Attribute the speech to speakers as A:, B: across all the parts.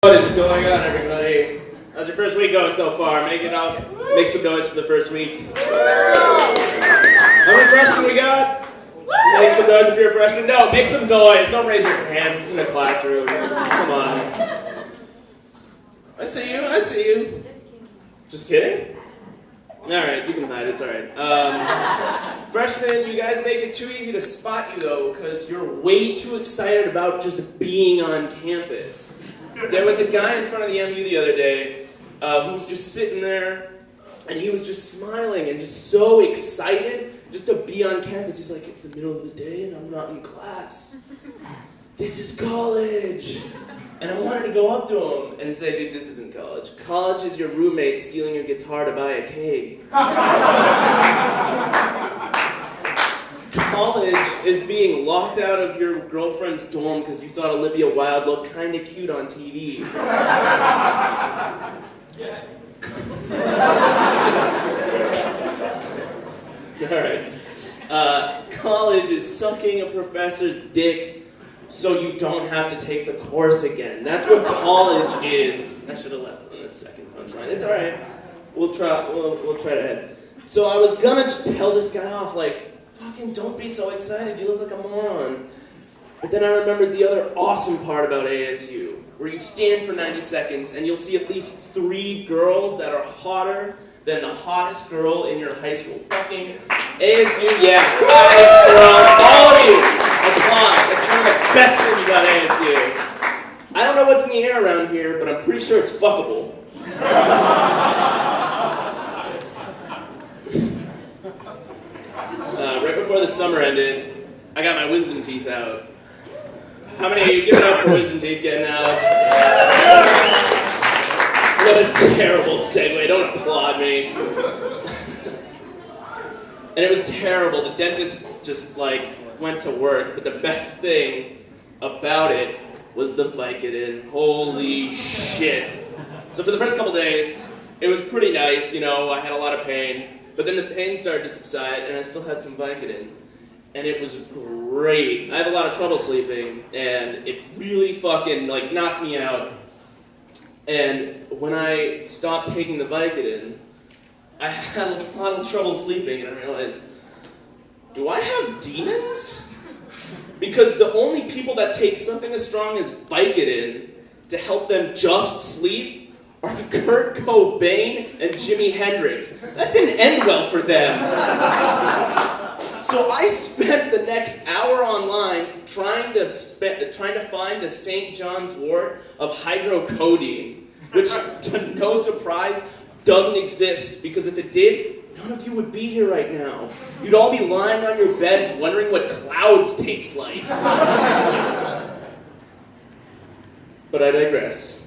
A: What is going on, everybody? How's your first week going so far? Make some noise for the first week. How many freshmen we got? Make some noise if you're a freshman. No, make some noise. Don't raise your hands. It's in a classroom. Come on. I see you. Just kidding? Alright, you can hide. It's alright. Freshmen, you guys make it too easy to spot you, though, because you're way too excited about just being on campus. There was a guy in front of the MU the other day who was just sitting there, and he was just smiling and just so excited just to be on campus. He's like, it's the middle of the day and I'm not in class. This is college. And I wanted to go up to him and say, dude, this isn't college. College is your roommate stealing your guitar to buy a keg. College is being locked out of your girlfriend's dorm because you thought Olivia Wilde looked kind of cute on TV. Yes. Alright. College is sucking a professor's dick so you don't have to take the course again. That's what college is. I should have left on the second punchline. It's alright. We'll try it ahead. So I was gonna just tell this guy off, like, fucking don't be so excited, you look like a moron. But then I remembered the other awesome part about ASU, where you stand for 90 seconds and you'll see at least 3 girls that are hotter than the hottest girl in your high school. Fucking ASU, yeah, guys, girls, all of you, applaud. That's one of the best things about ASU. I don't know what's in the air around here, but I'm pretty sure it's fuckable. Right before the summer ended, I got my wisdom teeth out. How many of you give it up for wisdom teeth getting out? What a terrible segue, don't applaud me. And it was terrible, the dentist just went to work, but the best thing about it was the Vicodin. Holy shit. So for the first couple days, it was pretty nice, you know, I had a lot of pain. But then the pain started to subside, and I still had some Vicodin. And it was great. I have a lot of trouble sleeping, and it really fucking, knocked me out. And when I stopped taking the Vicodin, I had a lot of trouble sleeping, and I realized, do I have demons? Because the only people that take something as strong as Vicodin to help them just sleep are Kurt Cobain and Jimi Hendrix. That didn't end well for them. So I spent the next hour online trying to find the St. John's wort of hydrocodone, which, to no surprise, doesn't exist, because if it did, none of you would be here right now. You'd all be lying on your beds wondering what clouds taste like. But I digress.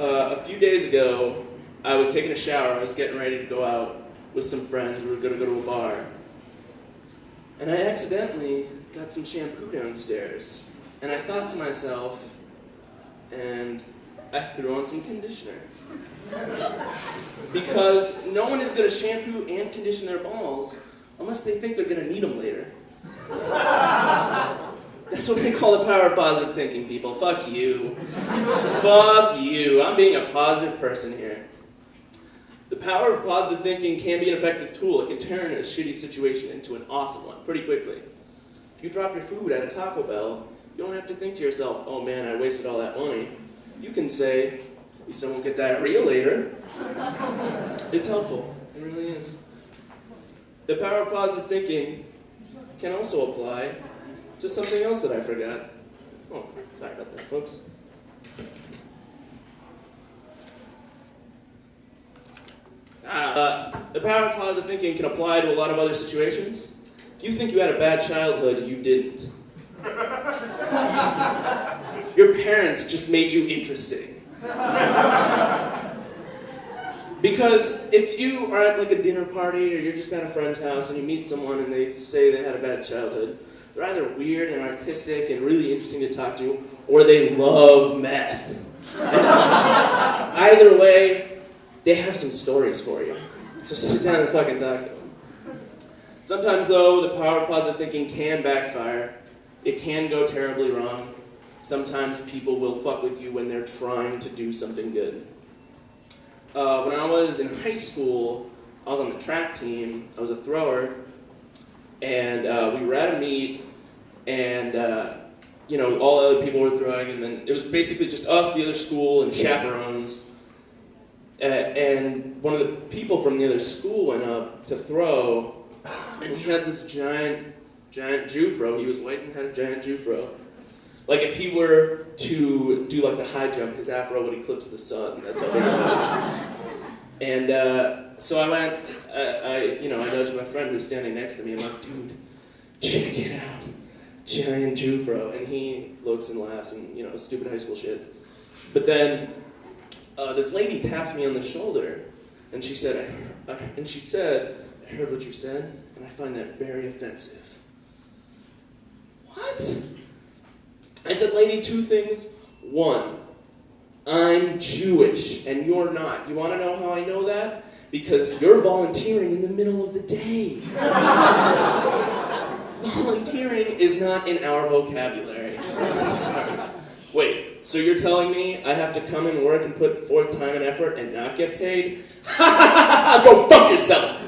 A: A few days ago, I was taking a shower. I was getting ready to go out with some friends. We were going to go to a bar. And I accidentally got some shampoo downstairs. And I thought to myself, and I threw on some conditioner. Because no one is going to shampoo and condition their balls unless they think they're going to need them later. That's what I call the power of positive thinking, people. Fuck you. Fuck you. I'm being a positive person here. The power of positive thinking can be an effective tool. It can turn a shitty situation into an awesome one pretty quickly. If you drop your food at a Taco Bell, you don't have to think to yourself, oh man, I wasted all that money. You can say, at least I won't get diarrhea later. It's helpful. It really is. The power of positive thinking can also apply to something else that I forgot. Oh, sorry about that, folks. The power of positive thinking can apply to a lot of other situations. If you think you had a bad childhood, you didn't. Your parents just made you interesting. Because if you are at a dinner party or you're just at a friend's house and you meet someone and they say they had a bad childhood, they're either weird and artistic and really interesting to talk to, or they love meth. And either way, they have some stories for you. So sit down and fucking talk to them. Sometimes, though, the power of positive thinking can backfire. It can go terribly wrong. sometimes people will fuck with you when they're trying to do something good. When I was in high school, I was on the track team. I was a thrower, and we were at a meet, and all the other people were throwing, and then it was basically just us, the other school, and chaperones. And one of the people from the other school went up to throw, and he had this giant Jufro. He was white and had a giant Jufro. Like if he were to do like the high jump, his afro would eclipse the sun. That's how big it was. And so I went. I nudged my friend who's standing next to me. I'm like, dude, check it out, giant Jufro. And he looks and laughs and stupid high school shit. But then this lady taps me on the shoulder, and she said, I heard what you said, and I find that very offensive. What? I said, lady, two things. One, I'm Jewish, and you're not. You want to know how I know that? Because you're volunteering in the middle of the day. Volunteering is not in our vocabulary. I'm sorry. Wait, so you're telling me I have to come and work and put forth time and effort and not get paid? Go fuck yourself!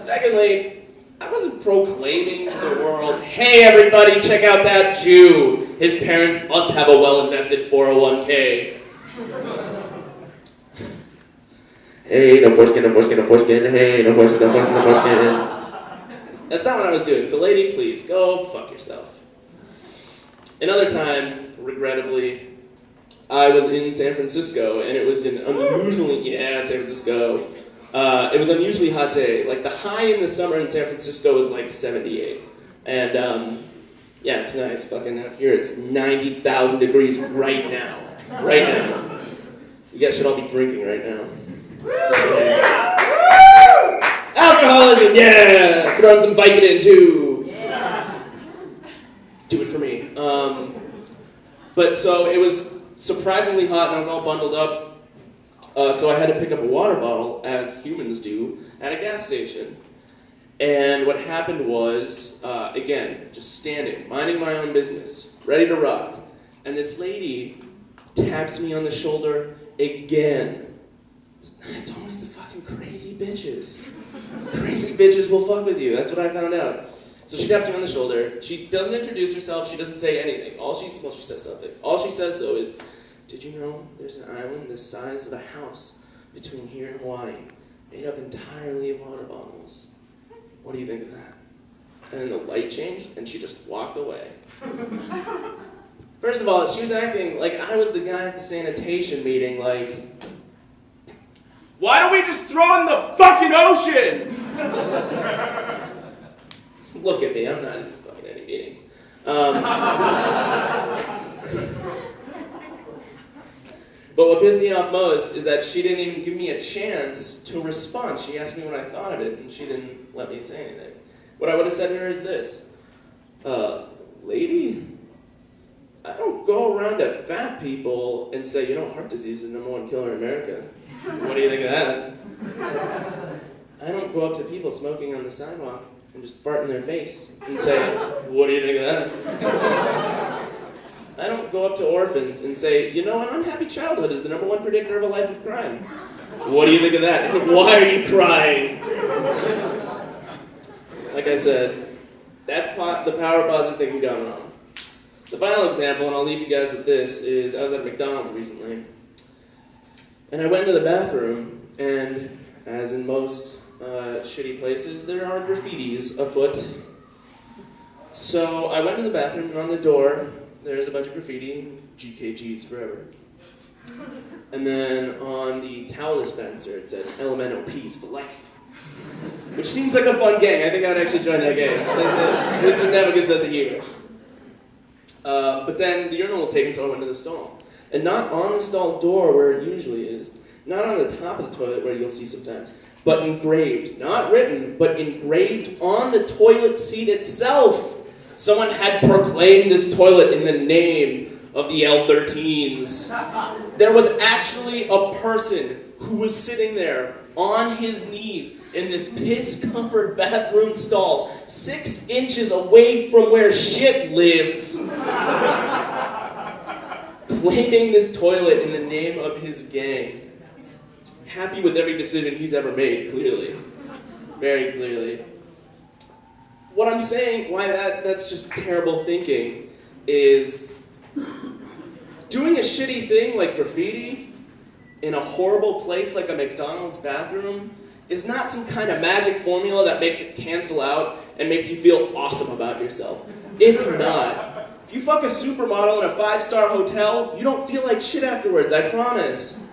A: Secondly, I wasn't proclaiming to the world, hey everybody, check out that Jew. His parents must have a well-invested 401k. Hey, no foreskin, no foreskin, no foreskin. Hey, no foreskin, no foreskin, no foreskin. That's not what I was doing. So lady, please, go fuck yourself. Another time, regrettably, I was in San Francisco, and it was an unusually, San Francisco. It was an unusually hot day. Like, the high in the summer in San Francisco was like 78. And, it's nice. Fucking out here, it's 90,000 degrees right now. Right now. You guys should all be drinking right now. Alcoholism, yeah! Throw in some Vicodin, too. Yeah. Do it for me. But so it was surprisingly hot, and I was all bundled up. So I had to pick up a water bottle, as humans do, at a gas station. And what happened was, again, just standing, minding my own business, ready to rock. And this lady taps me on the shoulder again. It's always the fucking crazy bitches. Crazy bitches will fuck with you. That's what I found out. So she taps me on the shoulder. She doesn't introduce herself. She doesn't say anything. She says something. All she says, though, is, did you know there's an island the size of a house between here and Hawaii, made up entirely of water bottles? What do you think of that? And then the light changed, and she just walked away. First of all, she was acting like I was the guy at the sanitation meeting, like, why don't we just throw in the fucking ocean? Look at me, I'm not in fucking any meetings. But what pissed me off most is that she didn't even give me a chance to respond. She asked me what I thought of it, and she didn't let me say anything. What I would have said to her is this. Lady, I don't go around to fat people and say, heart disease is the #1 killer in America. What do you think of that? I don't go up to people smoking on the sidewalk and just fart in their face and say, what do you think of that? I don't go up to orphans and say, an unhappy childhood is the #1 predictor of a life of crime. What do you think of that? And why are you crying? Like I said, that's the power of positive thinking gone wrong. The final example, and I'll leave you guys with this, is I was at McDonald's recently. And I went into the bathroom, and as in most shitty places, there are graffitis afoot. So I went to the bathroom, and on the door, there's a bunch of graffiti, GKGs forever. And then on the towel dispenser, it says LMNOPs for life. Which seems like a fun gang. I think I would actually join that gang. They seem to have a good sense of humor. But then the urinal was taken, so I went to the stall. And not on the stall door where it usually is, not on the top of the toilet where you'll see sometimes, but engraved, not written, but engraved on the toilet seat itself. Someone had proclaimed this toilet in the name of the L13s. There was actually a person who was sitting there on his knees in this piss-covered bathroom stall, 6 inches away from where shit lives, claiming this toilet in the name of his gang. Happy with every decision he's ever made, clearly. Very clearly. What I'm saying, why that's just terrible thinking, is doing a shitty thing like graffiti in a horrible place like a McDonald's bathroom is not some kind of magic formula that makes it cancel out and makes you feel awesome about yourself. It's not. If you fuck a supermodel in a 5-star hotel, you don't feel like shit afterwards, I promise.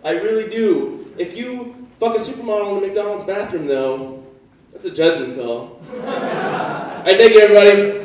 A: I really do. If you fuck a supermodel in the McDonald's bathroom, though, that's a judgment call. Alright, thank you, everybody.